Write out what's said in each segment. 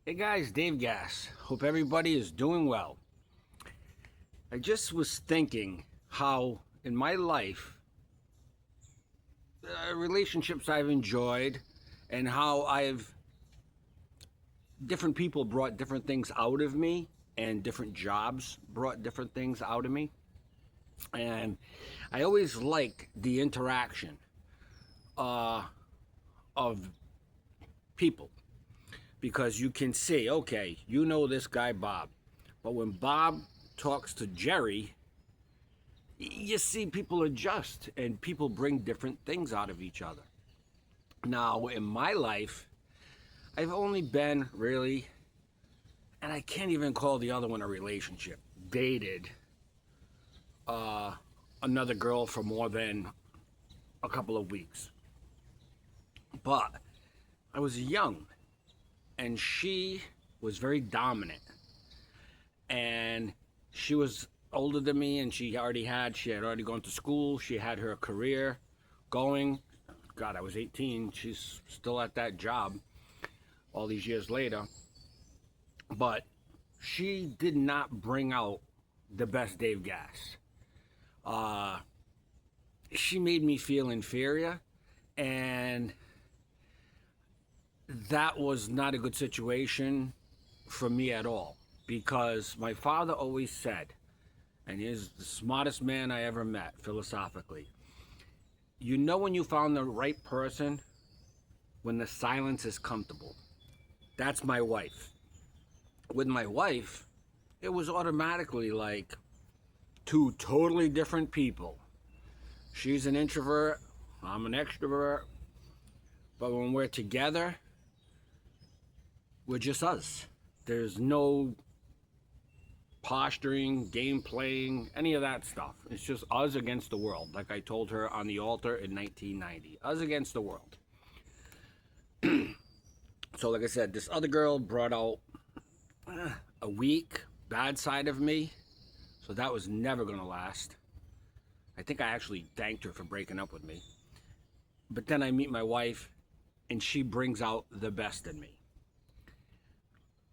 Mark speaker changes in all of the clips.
Speaker 1: Hey guys, Dave Gass. Hope everybody is doing well. I just was thinking how in my life, relationships I've enjoyed and how different people brought different things out of me and different jobs brought different things out of me. And I always like the interaction of people because you can see, okay, you know this guy Bob, but when Bob talks to Jerry, you see people adjust and people bring different things out of each other. Now, in my life, I've only been really, and I can't even call the other one a relationship, dated another girl for more than a couple of weeks. But I was young and she was very dominant. And she was older than me and she had already gone to school. She had her career going. God, I was 18. She's still at that job all these years later. But she did not bring out the best Dave Gass. She made me feel inferior, and that was not a good situation for me at all, because my father always said, and he's the smartest man I ever met philosophically, you know when you found the right person when the silence is comfortable. That's my wife. With my wife, it was automatically like two totally different people. She's an introvert, I'm an extrovert, but when we're together, we're just us. There's no posturing, game playing, any of that stuff. It's just us against the world, like I told her on the altar in 1990. Us against the world. So like I said, this other girl brought out a weak, bad side of me, so that was never going to last. I think I actually thanked her for breaking up with me. But then I meet my wife, and she brings out the best in me.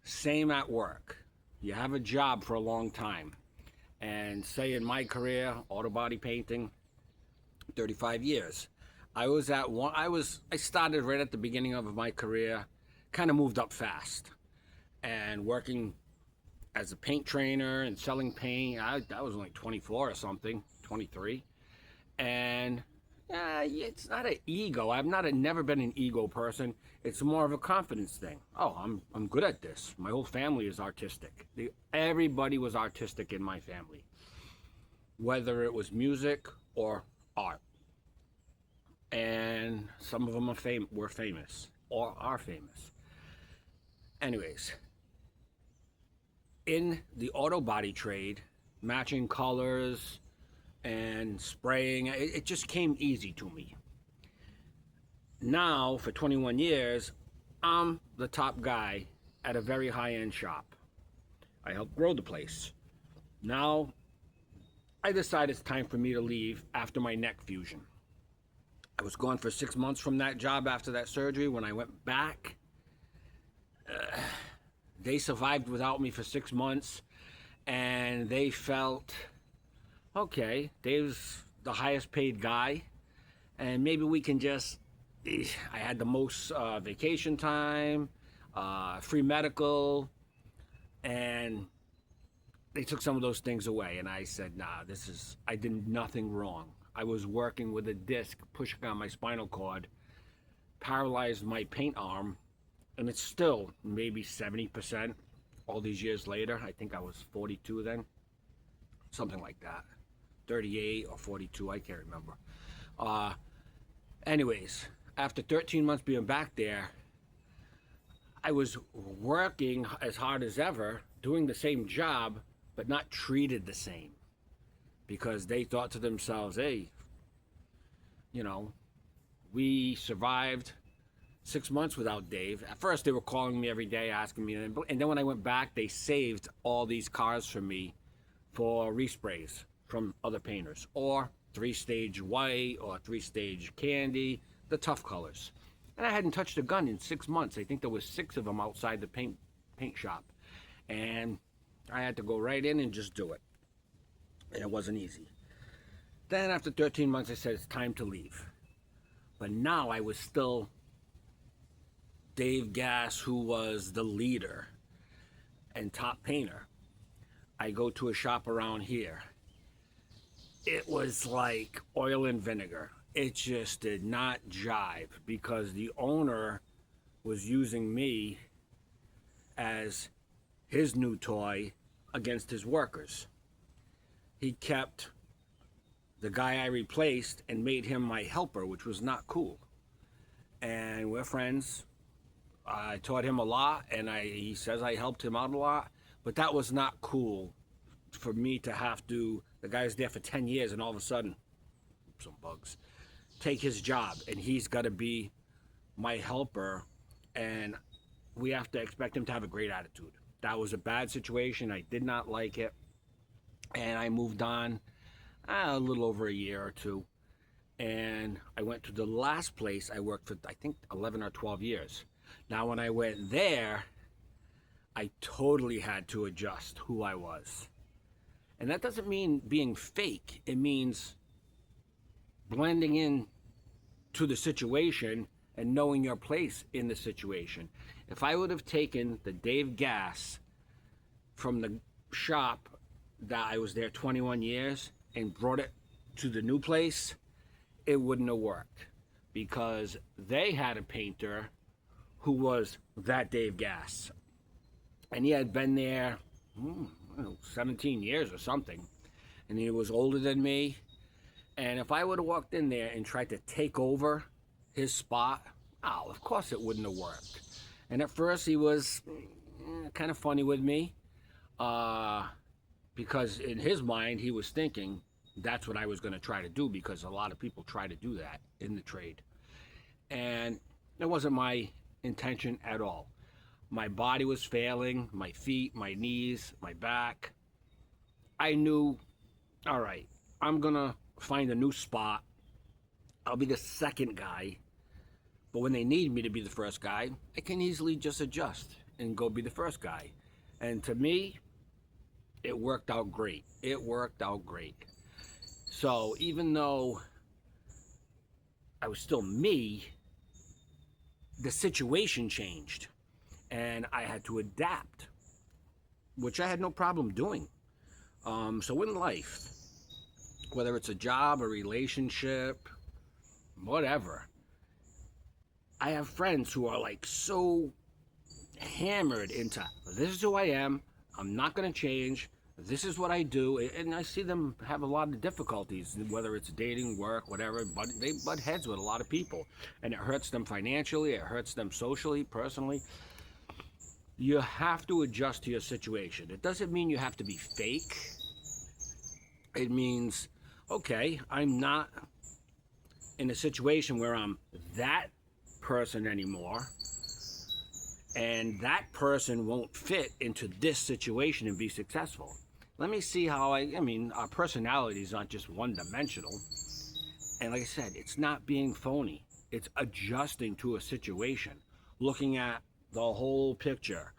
Speaker 1: Same at work. You have a job for a long time, and say in my career, auto body painting, 35 years. I started right at the beginning of my career, kind of moved up fast, and working as a paint trainer and selling paint. I was only 24 or something, 23, and it's not an ego. Never been an ego person. It's more of a confidence thing. Oh, I'm good at this. My whole family is artistic. Everybody was artistic in my family, whether it was music or art. And some of them were famous or are famous. Anyways, in the auto body trade, matching colors and spraying, it just came easy to me. Now, for 21 years, I'm the top guy at a very high-end shop. I helped grow the place. Now, I decided it's time for me to leave after my neck fusion. I was gone for 6 months from that job after that surgery. When I went back, they survived without me for 6 months, and they felt, okay, Dave's the highest paid guy, and maybe we can just, I had the most vacation time, free medical, and they took some of those things away, and I said, nah, I did nothing wrong. I was working with a disc pushing on my spinal cord, paralyzed my paint arm, and it's still maybe 70% all these years later. I think I was 42 then, something like that. 38 or 42, I can't remember. Anyways, after 13 months being back there, I was working as hard as ever, doing the same job, but not treated the same. Because they thought to themselves, hey, we survived 6 months without Dave. At first, they were calling me every day, asking me, and then when I went back, they saved all these cars for me for resprays from other painters, or 3-stage white, or 3-stage candy, the tough colors. And I hadn't touched a gun in 6 months. I think there was 6 of them outside the paint paint shop. And I had to go right in and just do it. And it wasn't easy. Then after 13 months, I said, it's time to leave. But now I was still Dave Gass, who was the leader and top painter. I go to a shop around here. It was like oil and vinegar. It just did not jive because the owner was using me as his new toy against his workers. He kept the guy I replaced and made him my helper, which was not cool. And we're friends. I taught him a lot, and he says I helped him out a lot, but that was not cool for me to have to, the guy's there for 10 years and all of a sudden, some bugs, take his job, and he's got to be my helper, and we have to expect him to have a great attitude. That was a bad situation. I did not like it, and I moved on a little over a year or two, and I went to the last place I worked for, I think 11 or 12 years. Now when I went there, I totally had to adjust who I was. And that doesn't mean being fake. It means blending in to the situation and knowing your place in the situation. If I would have taken the Dave Gass from the shop that I was there 21 years and brought it to the new place, it wouldn't have worked because they had a painter who was that Dave Gass. And he had been there 17 years or something. And he was older than me. And if I would have walked in there and tried to take over his spot, of course it wouldn't have worked. And at first he was kind of funny with me because in his mind he was thinking that's what I was going to try to do because a lot of people try to do that in the trade. And it wasn't my intention at all. My body was failing, my feet, my knees, my back. I knew, all right, I'm gonna find a new spot. I'll be the second guy, but when they need me to be the first guy, I can easily just adjust and go be the first guy. And to me, it worked out great. It worked out great. So even though I was still me, the situation changed and I had to adapt, which I had no problem doing. So in life, whether it's a job, a relationship, whatever, I have friends who are like so hammered into this is who I am, I'm not going to change, this is what I do, and I see them have a lot of difficulties, whether it's dating, work, whatever, but they butt heads with a lot of people, and it hurts them financially, it hurts them socially, personally. You have to adjust to your situation. It doesn't mean you have to be fake. It means, okay, I'm not in a situation where I'm that person anymore, and that person won't fit into this situation and be successful. Let me see how I mean, our personalities aren't just one-dimensional. And like I said, it's not being phony. It's adjusting to a situation, looking at the whole picture.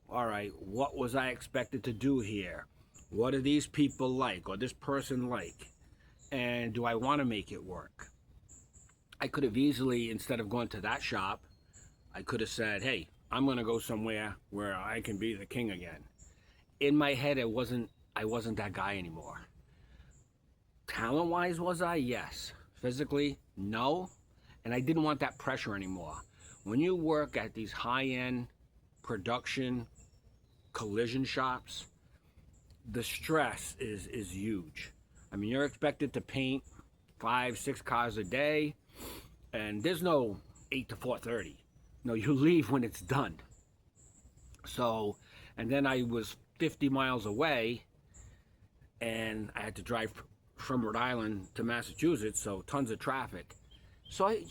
Speaker 1: All right, what was I expected to do here? What are these people like, or this person like? And do I want to make it work? I could have easily, instead of going to that shop, I could have said, hey, I'm going to go somewhere where I can be the king again. In my head, I wasn't that guy anymore. Talent-wise, was I? Yes. Physically, no. And I didn't want that pressure anymore. When you work at these high-end production collision shops, the stress is huge. I mean, you're expected to paint 5-6 cars a day, and there's no 8 to 4:30. No, you leave when it's done. So, and then I was 50 miles away, and I had to drive from Rhode Island to Massachusetts, so tons of traffic. So I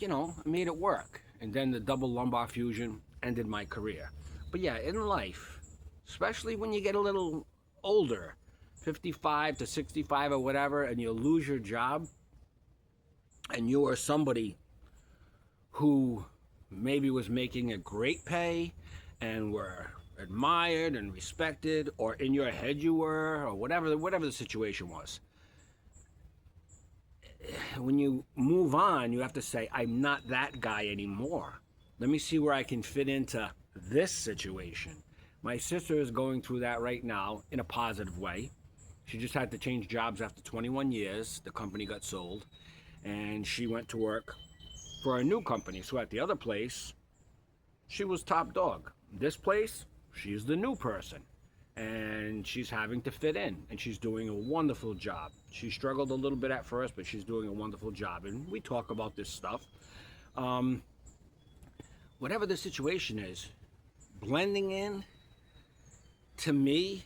Speaker 1: made it work. And then the double lumbar fusion ended my career. But yeah, in life, especially when you get a little older, 55 to 65 or whatever, and you lose your job, and you are somebody who maybe was making a great pay and were admired and respected, or in your head you were, or whatever the situation was. When you move on, you have to say, I'm not that guy anymore. Let me see where I can fit into this situation. My sister is going through that right now in a positive way. She just had to change jobs after 21 years. The company got sold, and she went to work for a new company. So at the other place, she was top dog. This place, she's the new person, and she's having to fit in, and she's doing a wonderful job. She struggled a little bit at first, but she's doing a wonderful job, and we talk about this stuff. Whatever the situation is, blending in, to me,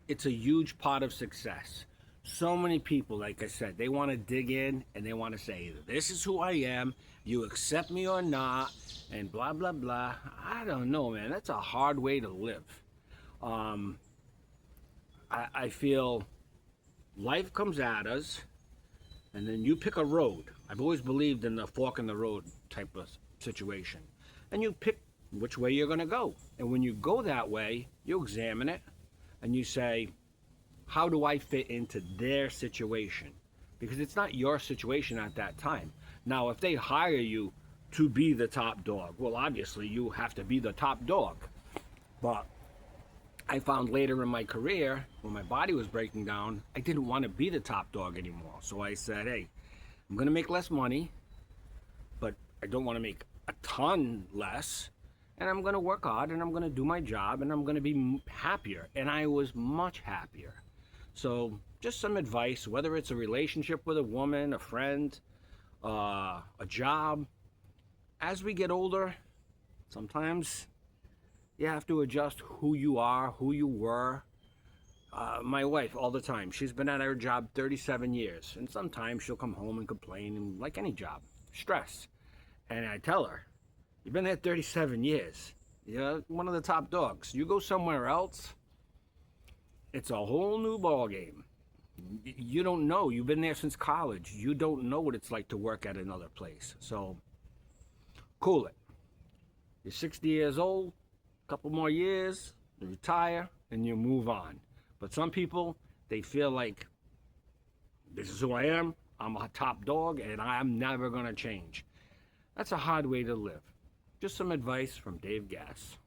Speaker 1: it's a huge part of success. So many people, like I said, they want to dig in and they want to say, this is who I am, you accept me or not, and blah, blah, blah. I don't know, man. That's a hard way to live. I feel life comes at us, and then you pick a road. I've always believed in the fork in the road type of situation. And you pick which way you're going to go. And when you go that way, you examine it, and you say, how do I fit into their situation? Because it's not your situation at that time. Now, if they hire you to be the top dog, well, obviously you have to be the top dog. But I found later in my career, when my body was breaking down, I didn't want to be the top dog anymore. So I said, hey, I'm going to make less money, but I don't want to make a ton less. And I'm going to work hard, and I'm going to do my job, and I'm going to be happier. And I was much happier. So just some advice, whether it's a relationship with a woman, a friend, a job. As we get older, sometimes you have to adjust who you are, who you were. My wife, all the time, she's been at her job 37 years. And sometimes she'll come home and complain, and like any job, stress. And I tell her, you've been there 37 years. You're one of the top dogs. You go somewhere else, it's a whole new ball game. You don't know. You've been there since college. You don't know what it's like to work at another place. So, cool it. You're 60 years old, a couple more years, you retire, and you move on. But some people, they feel like, this is who I am. I'm a top dog, and I'm never going to change. That's a hard way to live. Just some advice from Dave Gass.